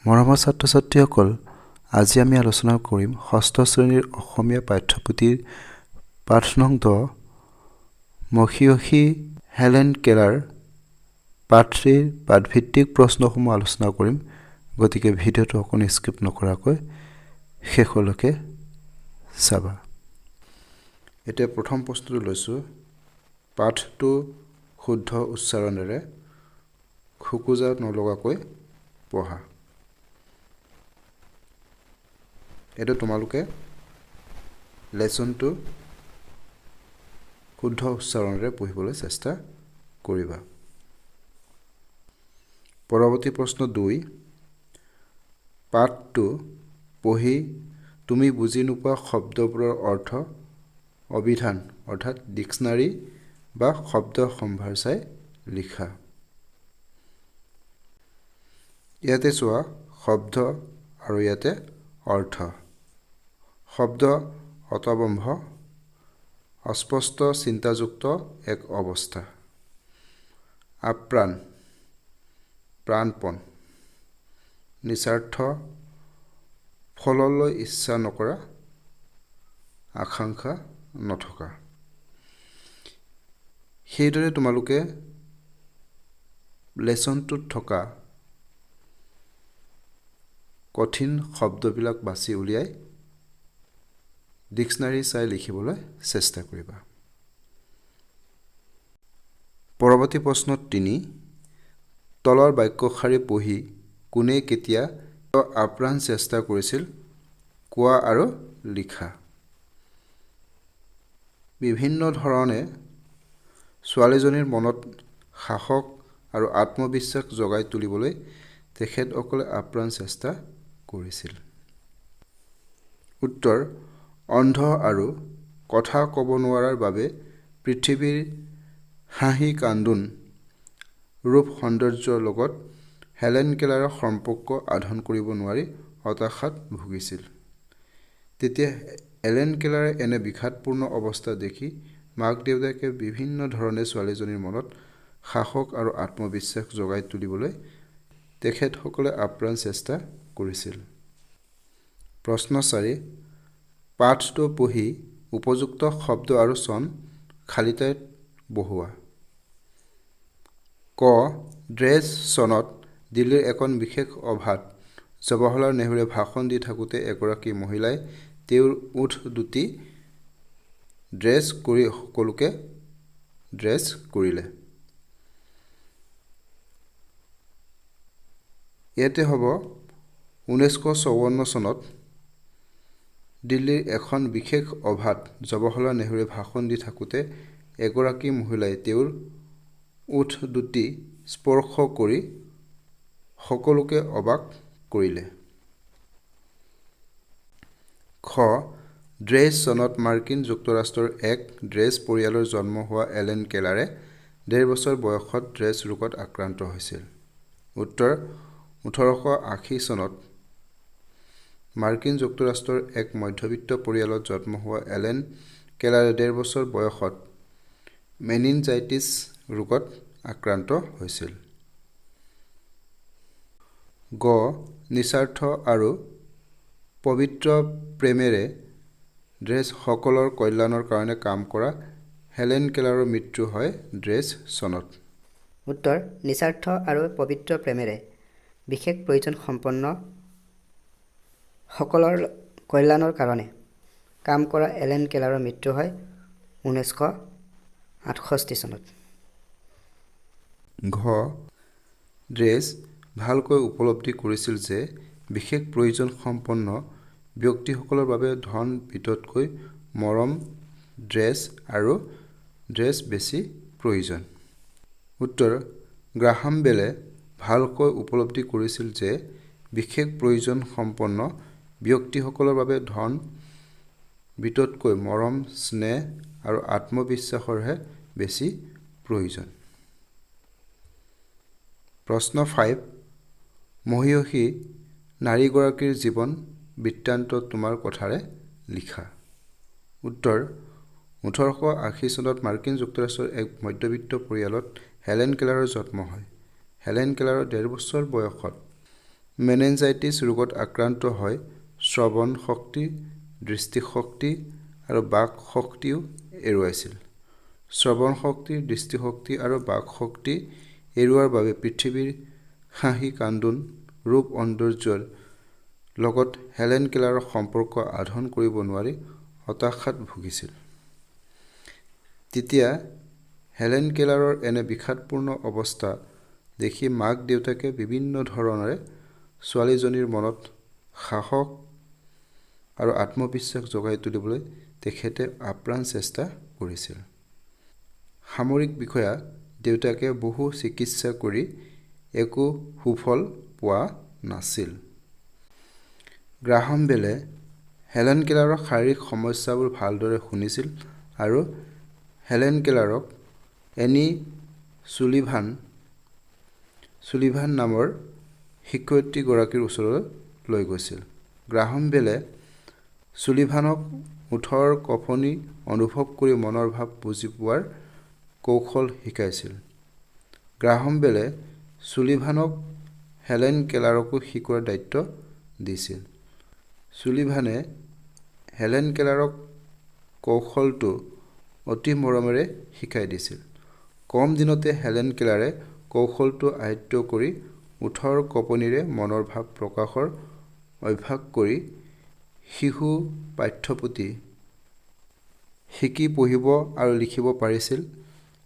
মৰমৰ ছাত্ৰ-ছাত্ৰীসকল, আজি আমি আলোচনা কৰিম ষষ্ঠ শ্ৰেণীৰ অসমীয়া পাঠ্যপুথিৰ পাঠ নং 10 মহীয়সী হেলেন কেলাৰ পাঠ 3 পাঠভিত্তিক প্ৰশ্নসমূহ আলোচনা কৰিম। গতিকে ভিডিঅ'টো অকণো স্কিপ নকৰাকৈ শেষলৈকে চাবা। এতিয়া প্ৰথম প্ৰশ্নটো লৈছোঁ, পাঠটো শুদ্ধ উচ্চাৰণেৰে খোকোজা নলগাকৈ পঢ়া। এইটো তোমালোকে লেসনটো শুদ্ধ উচ্চাৰণেৰে পঢ়িবলৈ চেষ্টা কৰিবা। পৰৱৰ্তী প্ৰশ্ন 2, পাঠটো পঢ়ি তুমি বুজি নোপোৱা শব্দবোৰৰ অৰ্থ অভিধান অৰ্থাৎ ডিক্সনাৰী বা শব্দ সম্ভাৰ চাই লিখা। ইয়াতে চোৱা শব্দ আৰু ইয়াতে অৰ্থ। শব্দ অতবম্ভ, অস্পষ্ট চিন্তাযুক্ত এক অৱস্থা। আপ্ৰাণ, প্ৰাণপণ। নিস্বাৰ্থ, ফললৈ ইচ্ছা নকৰা, আকাংক্ষা নথকা। সেইদৰে তোমালোকে লেসনটোত থকা কঠিন শব্দবিলাক বাছি উলিয়াই ডিক্সনাৰী চাই লিখিবলৈ চেষ্টা কৰিবা। পৰৱৰ্তী প্ৰশ্ন 3, তলৰ বাক্যশাৰী পঢ়ি কোনে কেতিয়া আপ্ৰাণ চেষ্টা কৰিছিল কোৱা আৰু লিখা। বিভিন্ন ধৰণে ছোৱালীজনীৰ মনত সাহস আৰু আত্মবিশ্বাস জগাই তুলিবলৈ তেখেতসকলে আপ্ৰাণ চেষ্টা কৰিছিল। উত্তৰ, অন্ধ আৰু কথা ক'ব নোৱাৰাৰ বাবে পৃথিৱীৰ হাঁহি কান্দোন ৰূপ সৌন্দৰ্যৰ লগত হেলেন কেলাৰৰ সম্পৰ্ক আধন কৰিব নোৱাৰি হতাশাত ভুগিছিল। তেতিয়া হেলেন কেলাৰে এনে বিষাদপূৰ্ণ অৱস্থা দেখি মাক দেউতাকে বিভিন্ন ধৰণে ছোৱালীজনীৰ মনত সাহস আৰু আত্মবিশ্বাস জগাই তুলিবলৈ তেখেতসকলে আপ্ৰাণ চেষ্টা কৰিছিল। প্ৰশ্ন 4, পাঠটো পঢ়ি উপযুক্ত শব্দ আৰু চন খালী ঠাইত বহুওৱা। ক, ড্ৰেছ চনত দিল্লীৰ এখন বিশেষ সভাত জৱাহৰলাল নেহৰুৱে ভাষণ দি থাকোঁতে এগৰাকী মহিলাই তেওঁৰ ওঠ দুটি ড্ৰেছ কৰি সকলোকে ড্ৰেছ কৰিলে। ইয়াতে হ'ব 1954 চনত দিল্লীৰ এখন বিশেষ সভাত জৱাহৰলাল নেহৰুৱে ভাষণ দি থাকোঁতে এগৰাকী মহিলাই তেওঁৰ ওঠ দুটি স্পৰ্শ কৰি সকলোকে অবাক কৰিলে। খ, ড্ৰেছ চনত মাৰ্কিন যুক্তৰাষ্ট্ৰৰ এক ড্ৰেছ পৰিয়ালৰ জন্ম হোৱা হেলেন কেলাৰে 1.5 বছৰ বয়সত ড্ৰেছ ৰোগত আক্ৰান্ত হৈছিল। উত্তৰ, 1880 চনত মাৰ্কিন যুক্তৰাষ্ট্ৰৰ এক মধ্যবিত্ত পৰিয়ালত জন্ম হোৱা হেলেন কেলাৰে 1.5 বছৰ বয়সত মেনিনজাইটিছ ৰোগত আক্ৰান্ত হৈছিল। গ, নিস্বাৰ্থ আৰু পবিত্ৰ প্ৰেমেৰে ড্ৰেছ সকলৰ কল্যাণৰ কাৰণে কাম কৰা হেলেন কেলাৰৰ মৃত্যু হয় ড্ৰেছ চনত। উত্তৰ, নিস্বাৰ্থ আৰু পবিত্ৰ প্ৰেমেৰে বিশেষ প্ৰয়োজন সম্পন্ন সকলৰ কল্যাণৰ কাৰণে কাম কৰা হেলেন কেলাৰৰ মৃত্যু হয় 1968 চনত। ঘ, ড্ৰেছ ভালকৈ উপলব্ধি কৰিছিল যে বিশেষ প্ৰয়োজন সম্পন্ন ব্যক্তিসকলৰ বাবে ধন বিত্ততকৈ মৰম, ড্ৰেছ আৰু ড্ৰেছ বেছি প্ৰয়োজন। উত্তৰ, গ্ৰাহাম বেলে ভালকৈ উপলব্ধি কৰিছিল যে বিশেষ প্ৰয়োজন সম্পন্ন ব্যক্তিসকলৰ বাবে ধন বিত্ততকৈ মৰম, স্নেহ আৰু আত্মবিশ্বাসৰহে বেছি প্ৰয়োজন। প্ৰশ্ন 5, মহীয়সী নাৰীগৰাকীৰ জীৱন বৃত্তান্ত তোমাৰ কথাৰে লিখা। উত্তৰ, 1880 চনত মাৰ্কিন যুক্তৰাষ্ট্ৰৰ এক মধ্যবিত্ত পৰিয়ালত হেলেন কেলাৰৰ জন্ম হয়। হেলেন কেলাৰৰ 1.5 বছৰ বয়সত মেনেঞ্জাইটিছ ৰোগত আক্ৰান্ত হৈ শ্ৰৱণ শক্তি, দৃষ্টিশক্তি আৰু বাক শক্তিও এৰুৱাইছিল। শ্ৰৱণ শক্তি, দৃষ্টিশক্তি আৰু বাক শক্তি এৰুৱাৰ বাবে পৃথিৱীৰ হাঁহি কান্দোন, ৰূপ সৌন্দৰ্যৰ লগত হেলেন কেলাৰৰ সম্পৰ্ক আধন কৰিব নোৱাৰি হতাশাত ভুগিছিল। তেতিয়া হেলেন কেলাৰৰ এনে বিষাদপূৰ্ণ অৱস্থা দেখি মাক দেউতাকে বিভিন্ন ধৰণেৰে ছোৱালীজনীৰ মনত সাহস আৰু আত্মবিশ্বাস জগাই তুলিবলৈ তেখেতে আপ্ৰাণ চেষ্টা কৰিছিল। সামৰিক বিষয়া দেউতাকে বহু চিকিৎসা কৰি একো সুফল পোৱা নাছিল। গ্ৰাহাম বেলে হেলেন কেলাৰৰ শাৰীৰিক সমস্যাবোৰ ভালদৰে শুনিছিল আৰু হেলেন কেলাৰক এনি চুলিভান নামৰ শিক্ষয়িত্ৰীগৰাকীৰ ওচৰলৈ লৈ গৈছিল। গ্ৰাহাম বেলে চুলিভানক ওঠৰ কঁপনি অনুভৱ কৰি মনৰ ভাৱ বুজি পোৱাৰ কৌশল শিকাইছিল। গ্ৰাহাম বেলে চুলিভানক হেলেন কেলাৰকো শিকোৱাৰ দায়িত্ব দিছিল। চুলিভানে হেলেন কেলাৰক কৌশলটো অতি মৰমেৰে শিকাই দিছিল। কম দিনতে হেলেন কেলাৰে কৌশলটো আয়ত্ব কৰি ওঠৰ কঁপনিৰে মনৰ ভাৱ প্ৰকাশৰ অভ্যাস কৰি শিশু পাঠ্যপুথি শিকি পঢ়িব আৰু লিখিব পাৰিছিল।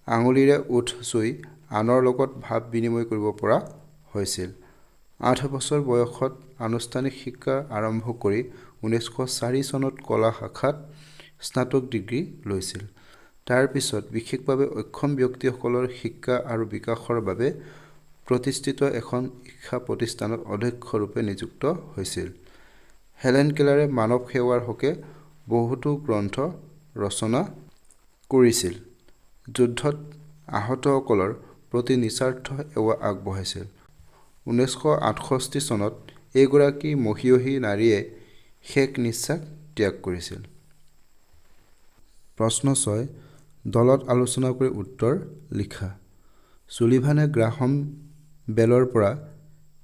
আঙুলিৰে ওঠ চুই আনৰ লগত ভাৱ বিনিময় কৰিব পৰা হৈছিল। 8 বছৰ বয়সত আনুষ্ঠানিক শিক্ষা আৰম্ভ কৰি 1904 চনত কলা শাখাত স্নাতক ডিগ্ৰী লৈছিল। তাৰ পিছত বিশেষভাৱে অক্ষম ব্যক্তিসকলৰ শিক্ষা আৰু বিকাশৰ বাবে প্ৰতিষ্ঠিত এখন শিক্ষা প্ৰতিষ্ঠানত অধ্যক্ষৰূপে নিযুক্ত হৈছিল। হেলেন কেলাৰে মানৱ সেৱাৰ হকে বহুতো গ্ৰন্থ ৰচনা কৰিছিল। যুদ্ধত আহতসকলৰ প্ৰতি নিস্বাৰ্থ সেৱা আগবঢ়াইছিল। 1968 চনত এইগৰাকী মহীয়সী নাৰীয়ে শেষ নিশ্বাস ত্যাগ কৰিছিল। প্ৰশ্ন 6 দলত আলোচনা কৰি উত্তৰ লিখা। চুলিভানে গ্ৰাহাম বেলৰ পৰা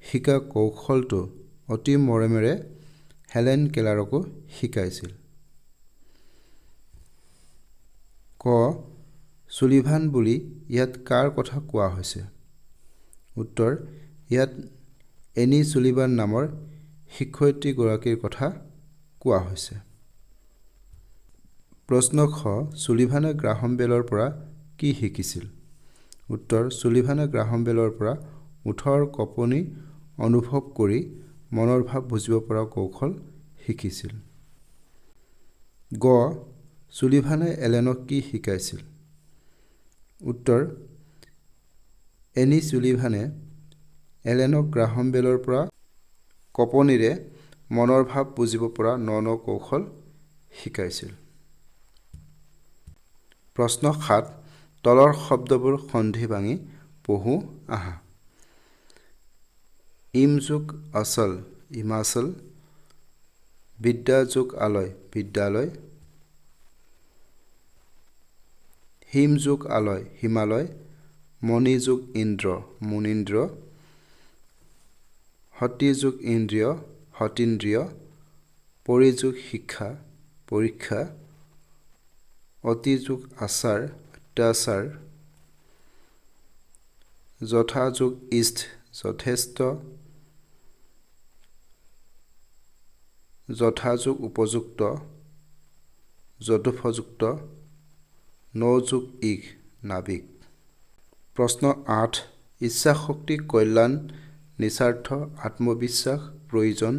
শিকা কৌশলটো অতি মৰমেৰে হেলেন কেলাৰকো শিকাইছিল। ক. চুলিভান বুলি ইয়াত কাৰ কথা কোৱা হৈছে? উত্তৰ: ইয়াত এনি চুলিভান নামৰ শিক্ষয়িত্ৰীগৰাকীৰ কথা কোৱা হৈছে। প্ৰশ্ন খ. চুলিভানে গ্ৰাহাম বেলৰ পৰা কি শিকিছিল? উত্তৰ: চুলিভানে গ্ৰাহাম বেলৰ পৰা ওঠৰ কঁপনি অনুভৱ কৰি মনৰ ভাৱ বুজিব পৰা কৌশল শিকিছিল। গ. চুলিভানে এলেনক কি শিকাইছিল? উত্তৰ: এনি চুলিভানে এলেনক গ্ৰাহাম বেলৰ পৰা কঁপনিৰে মনৰ ভাৱ বুজিব পৰা ন কৌশল শিকাইছিল। প্ৰশ্ন 7 তলৰ শব্দবোৰ সন্ধি ভাঙি পঢ়ো আহা। ইম যোগ আচল ইমাচল, বিদ্যা যোগ আলয় বিদ্যালয়, হিম যোগ আলয় হিমালয়, মণি যোগ ইন্দ্ৰ মুনীন্দ্ৰ, সতী যোগ ইন্দ্ৰিয় সতীন্দ্ৰিয়, পৰিযোগ শিক্ষা পৰীক্ষা, অতি যোগ আচাৰ অত্যাচাৰ, যথা যোগ ইষ্ট যথেষ্ট, যথাযোগ উপযুক্ত যথোপযুক্ত, নযোগ ইক নাবিক। প্ৰশ্ন 8 ইচ্ছাশক্তি কল্যাণ নিস্বাৰ্থ আত্মবিশ্বাস প্ৰয়োজন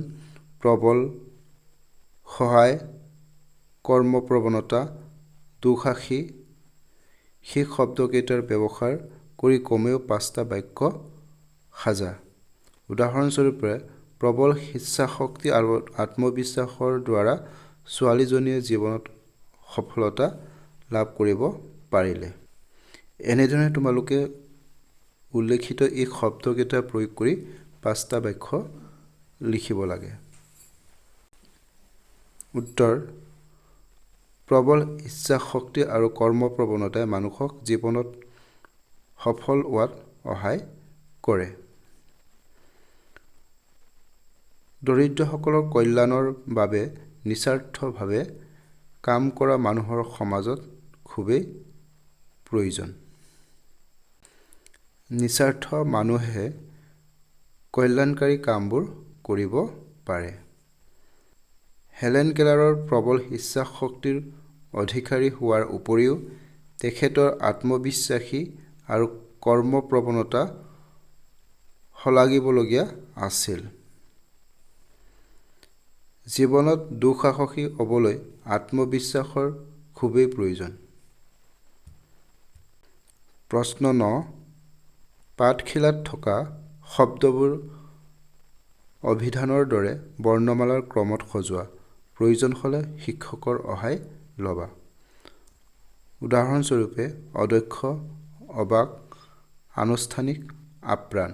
প্ৰবল সহায় কৰ্মপ্ৰৱণতা দুঃসাহসী সেই শব্দকেইটাৰ ব্যৱহাৰ কৰি কমেও 5টা বাক্য সাজা। উদাহৰণস্বৰূপে প্ৰবল ইচ্ছাশক্তি আৰু আত্মবিশ্বাসৰ দ্বাৰা ছোৱালীজনীয়ে জীৱনত সফলতা লাভ কৰিব পাৰিলে। এনেদৰে তোমালোকে উল্লেখিত এই শব্দকেইটা প্ৰয়োগ কৰি 5টা বাক্য লিখিব লাগে। উত্তৰ: প্ৰবল ইচ্ছাশক্তি আৰু কৰ্মপ্ৰৱণতাই মানুহক জীৱনত সফল হোৱাত সহায় কৰে। দৰিদ্ৰসকলৰ কল্যাণৰ বাবে নিস্বাৰ্থভাৱে কাম কৰা মানুহৰ সমাজত খুবেই প্ৰয়োজন। নিস্বাৰ্থ মানুহে কল্যাণকাৰী কামবোৰ কৰিব পাৰে। হেলেন কেলাৰৰ প্ৰবল ইচ্ছাশক্তিৰ অধিকাৰী হোৱাৰ উপৰিও তেখেতৰ আত্মবিশ্বাসী আৰু কৰ্মপ্ৰৱণতা শলাগিবলগীয়া আছিল। জীৱনত দুঃসাহসী হ'বলৈ আত্মবিশ্বাসৰ খুবেই প্ৰয়োজন। প্ৰশ্ন 9, পাঠশিলাত থকা শব্দবোৰ অভিধানৰ দৰে বৰ্ণমালাৰ ক্ৰমত সজোৱা। প্ৰয়োজন হ'লে শিক্ষকৰ সহায় ল'বা। উদাহৰণস্বৰূপে অদক্ষ, অবাক, আনুষ্ঠানিক, আপ্ৰাণ।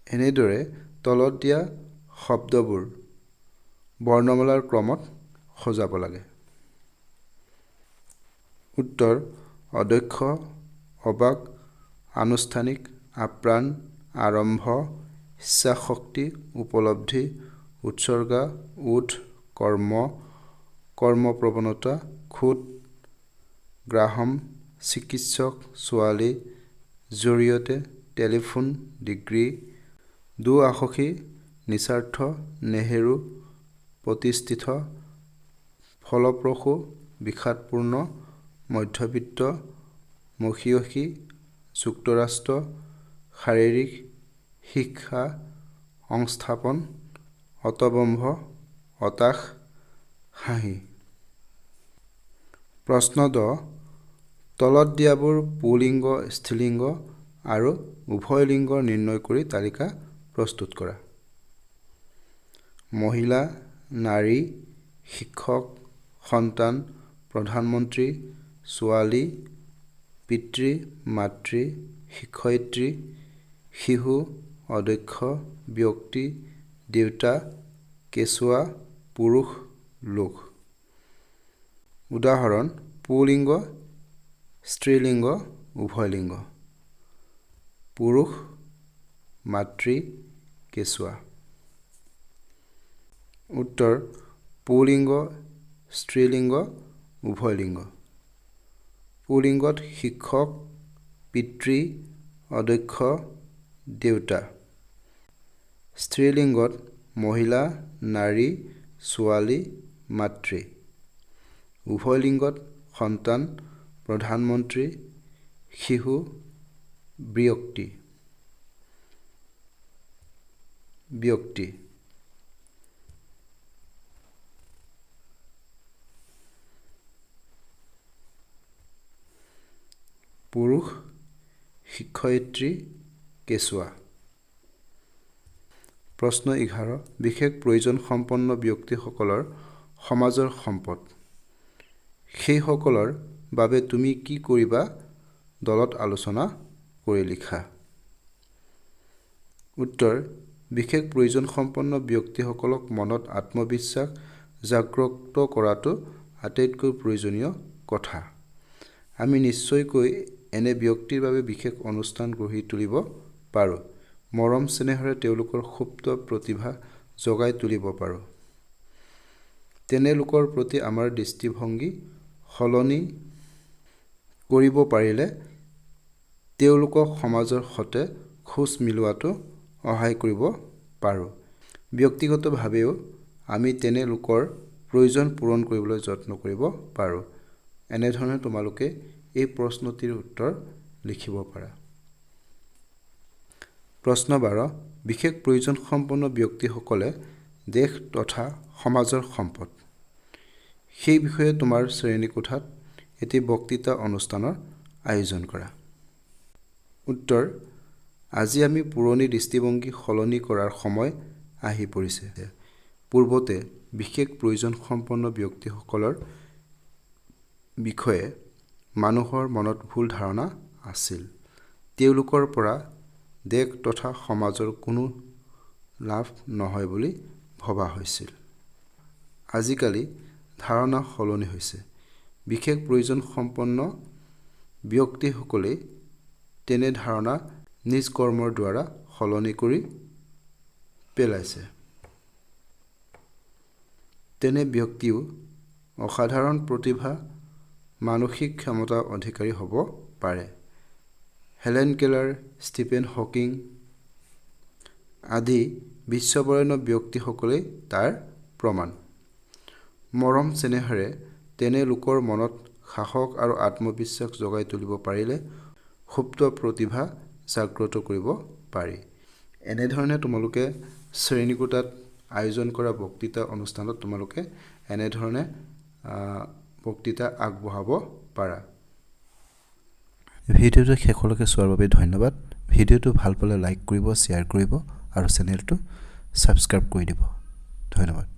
এনেদৰে তলত দিয়া শব্দবোৰ বৰ্ণমালাৰ ক্ৰমত সজাব লাগে। উত্তৰ: অদক্ষ, অবাক, আনুষ্ঠানিক, আপ্ৰাণ, আৰম্ভ, ইচ্ছাশক্তি, উপলব্ধি, উৎসৰ্গা, ওঠ, কৰ্ম, কৰ্মপ্ৰৱণতা, খুঁত, গ্ৰাহম, চিকিৎসক, ছোৱালী, জৰিয়তে, টেলিফোন, ডিগ্ৰী, দুঃসাহসী, নিস্বাৰ্থ, নেহেৰু, প্ৰতিষ্ঠিত, ফলপ্ৰসূ, বিষাদপূৰ্ণ, মধ্যবিত্ত, মহিয়সী, যুক্তৰাষ্ট্ৰ, শাৰীৰিক, শিক্ষা, সংস্থাপন, হতভম্ব, হতাশ, হাঁহি। প্ৰশ্ন 10, তলত দিয়াবোৰ পুলিংগ, স্ত্ৰীলিংগ আৰু উভয় লিংগ নিৰ্ণয় কৰি তালিকা প্ৰস্তুত কৰা। মহিলা, নাৰী, শিক্ষক, সন্তান, প্ৰধানমন্ত্ৰী, ছোৱালী, পিতৃ, মাতৃ, শিক্ষয়িত্ৰী, শিশু, অদক্ষ, ব্যক্তি, দেউতা, কেঁচুৱা, পুৰুষ, লোক। উদাহৰণ: পুলিংগ, স্ত্ৰীলিংগ, উভয়লিংগ। পুৰুষ, মাতৃ, কেঁচুৱা। উত্তৰ: পুলিংগ, স্ত্ৰীলিংগ, উভয়লিংগ। পুলিংগত শিক্ষক, পিতৃ, অদক্ষ, দেউতা। স্ত্ৰীলিংগত মহিলা, নাৰী, ছোৱালী, মাতৃ। উভয়লিংগত সন্তান, প্ৰধানমন্ত্ৰী, শিশু, ব্যক্তি। পুৰুষ, শিক্ষয়িত্ৰী, কেঁচুৱা। প্ৰশ্ন 11, বিশেষ প্ৰয়োজনসম্পন্ন ব্যক্তিসকলৰ সমাজৰ সম্পদ। সেইসকলৰ বাবে তুমি কি কৰিবা দলত আলোচনা কৰি লিখা। উত্তৰ: বিশেষ প্ৰয়োজনসম্পন্ন ব্যক্তিসকলক মনত আত্মবিশ্বাস জাগ্ৰত কৰাটো আটাইতকৈ প্ৰয়োজনীয় কথা। আমি নিশ্চয়কৈ এনে ব্যক্তিৰ বাবে বিশেষ অনুষ্ঠান গঢ়ি তুলিব পাৰোঁ। মৰম চেনেহেৰে তেওঁলোকৰ সুপ্ত প্ৰতিভা জগাই তুলিব পাৰোঁ। তেনে লোকৰ প্ৰতি আমাৰ দৃষ্টিভংগী সলনি কৰিব পাৰিলে তেওঁলোকক সমাজৰ সৈতে খোজ মিলোৱাটো সহায় কৰিব পাৰোঁ। ব্যক্তিগতভাৱেও আমি তেনে লোকৰ প্ৰয়োজন পূৰণ কৰিবলৈ যত্ন কৰিব পাৰোঁ। এনেধৰণে তোমালোকে এই প্ৰশ্নটিৰ উত্তৰ লিখিব পাৰা। প্ৰশ্ন 12, বিশেষ প্ৰয়োজনসম্পন্ন ব্যক্তিসকলে দেশ তথা সমাজৰ সম্পদ। সেই বিষয়ে তোমাৰ শ্ৰেণীকোঠাত এটি বক্তৃতা অনুষ্ঠানৰ আয়োজন কৰা। উত্তৰ: আজি আমি পুৰণি দৃষ্টিভংগী সলনি কৰাৰ সময় আহি পৰিছে। পূৰ্বতে বিশেষ প্ৰয়োজনসম্পন্ন ব্যক্তিসকলৰ বিষয়ে মানুহৰ মনত ভুল ধাৰণা আছিল। তেওঁলোকৰ পৰা দেশ তথা সমাজৰ কোনো লাভ নহয় বুলি ভবা হৈছিল। আজিকালি ধাৰণা সলনি হৈছে। বিশেষ প্ৰয়োজনসম্পন্ন ব্যক্তিসকলেই তেনে ধাৰণা নিজ কৰ্মৰ দ্বাৰা সলনি কৰি পেলাইছে। তেনে ব্যক্তিও অসাধাৰণ প্ৰতিভা, মানসিক ক্ষমতা অধিকাৰী হ'ব পাৰে। হেলেন কেলাৰ, ষ্টিফেন হকিং আদি বিশ্ববৰেণ্য ব্যক্তিসকলেই তাৰ প্ৰমাণ। মৰম চেনেহেৰে তেনে লোকৰ মনত সাহস আৰু আত্মবিশ্বাস জগাই তুলিব পাৰিলে সুপ্ত প্ৰতিভা জাগ্ৰত কৰিব পাৰি। এনেধৰণে তোমালোকে শ্ৰেণীকোঠাত আয়োজন কৰা বক্তৃতা অনুষ্ঠানত তোমালোকে এনেধৰণে বক্তৃতা আগবঢ়াব পাৰা। ভিডিঅ'টো শেষলৈকে চোৱাৰ বাবে ধন্যবাদ। ভিডিঅ'টো ভাল পালে লাইক কৰিব, শ্বেয়াৰ কৰিব আৰু চেনেলটো ছাবস্ক্ৰাইব কৰি দিব। ধন্যবাদ।